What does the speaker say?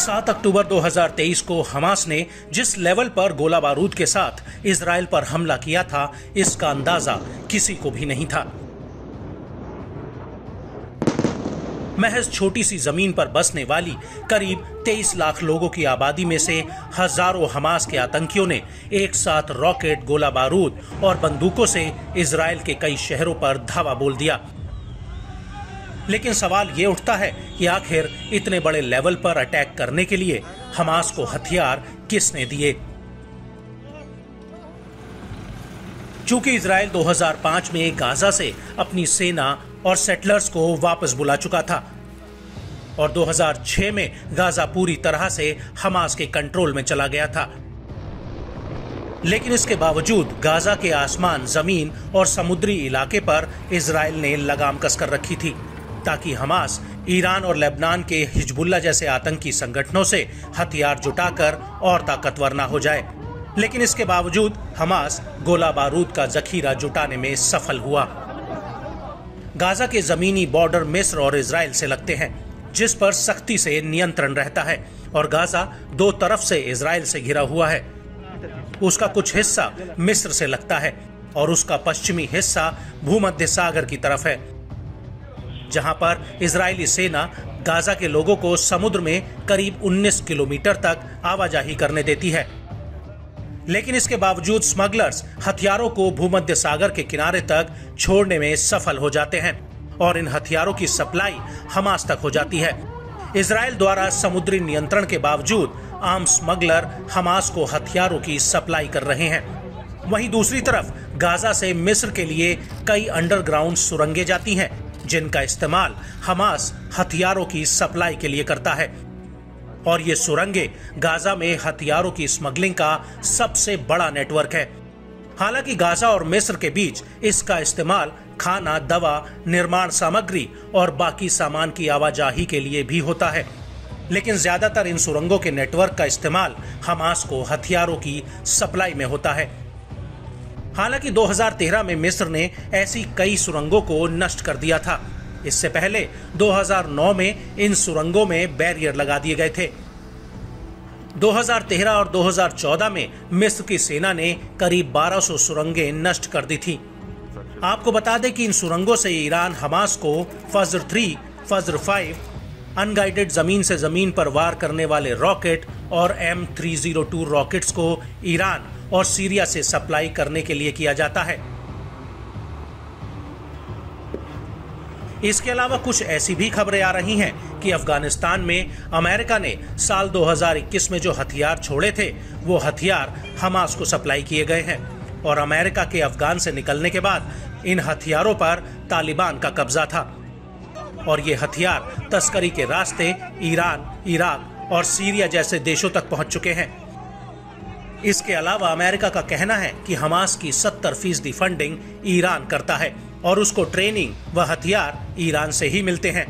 7 अक्टूबर 2023 को हमास ने जिस लेवल पर गोला बारूद के साथ इजराइल पर हमला किया था, इसका अंदाजा किसी को भी नहीं था। महज छोटी सी जमीन पर बसने वाली करीब 23 लाख लोगों की आबादी में से हजारों हमास के आतंकियों ने एक साथ रॉकेट, गोला बारूद और बंदूकों से इजराइल के कई शहरों पर धावा बोल दिया। लेकिन सवाल ये उठता है कि आखिर इतने बड़े लेवल पर अटैक करने के लिए हमास को हथियार किसने दिए? चूंकि इजराइल 2005 में गाजा से अपनी सेना और सेटलर्स को वापस बुला चुका था और 2006 में गाजा पूरी तरह से हमास के कंट्रोल में चला गया था, लेकिन इसके बावजूद गाजा के आसमान, जमीन और समुद्री इलाके पर इजराइल ने लगाम कसकर रखी थी ताकि हमास ईरान और लेबनान के हिजबुल्लाह जैसे आतंकी संगठनों से हथियार जुटाकर और ताकतवर ना हो जाए। लेकिन इसके बावजूद हमास गोला बारूद का जखीरा जुटाने में सफल हुआ। गाजा के जमीनी बॉर्डर मिस्र और इजराइल से लगते हैं, जिस पर सख्ती से नियंत्रण रहता है, और गाजा दो तरफ से इजराइल से घिरा हुआ है। उसका कुछ हिस्सा मिस्र से लगता है और उसका पश्चिमी हिस्सा भूमध्य सागर की तरफ है, जहां पर इजरायली सेना गाजा के लोगों को समुद्र में करीब 19 किलोमीटर तक आवाजाही करने देती है। लेकिन इसके बावजूद स्मगलर्स हथियारों को भूमध्य सागर के किनारे तक छोड़ने में सफल हो जाते हैं और इन हथियारों की सप्लाई हमास तक हो जाती है। इजराइल द्वारा समुद्री नियंत्रण के बावजूद आम स्मगलर हमास को हथियारों की सप्लाई कर रहे हैं। वहीं दूसरी तरफ गाजा से मिस्र के लिए कई अंडरग्राउंड सुरंगें जाती हैं, जिनका इस्तेमाल हमास हथियारों की सप्लाई के लिए करता है, और ये सुरंगें गाजा में हथियारों की स्मगलिंग का सबसे बड़ा नेटवर्क है। हालांकि गाजा और मिस्र के बीच इसका इस्तेमाल खाना, दवा, निर्माण सामग्री और बाकी सामान की आवाजाही के लिए भी होता है, लेकिन ज्यादातर इन सुरंगों के नेटवर्क का इस्तेमाल हमास को हथियारों की सप्लाई में होता है। हालांकि 2013 में मिस्र ने ऐसी कई सुरंगों को नष्ट कर दिया था। इससे पहले 2009 में इन सुरंगों में बैरियर लगा दिए गए थे। 2013 और 2014 में मिस्र की सेना ने करीब 1200 सुरंगें नष्ट कर दी थी। आपको बता दें कि इन सुरंगों से ईरान हमास को फज्र 3, फज्र 5, अनगाइडेड जमीन से जमीन पर वार करने वाले रॉकेट और M302 रॉकेट्स को ईरान और सीरिया से सप्लाई करने के लिए किया जाता है। इसके अलावा कुछ ऐसी भी खबरें आ रही हैं कि अफगानिस्तान में अमेरिका ने साल 2021 में जो हथियार छोड़े थे, वो हथियार हमास को सप्लाई किए गए हैं, और अमेरिका के अफगान से निकलने के बाद इन हथियारों पर तालिबान का कब्जा था, और ये हथियार तस्करी के रास्ते ईरान, इराक और सीरिया जैसे देशों तक पहुंच चुके हैं। इसके अलावा अमेरिका का कहना है कि हमास की 70% फंडिंग ईरान करता है और उसको ट्रेनिंग व हथियार ईरान से ही मिलते हैं।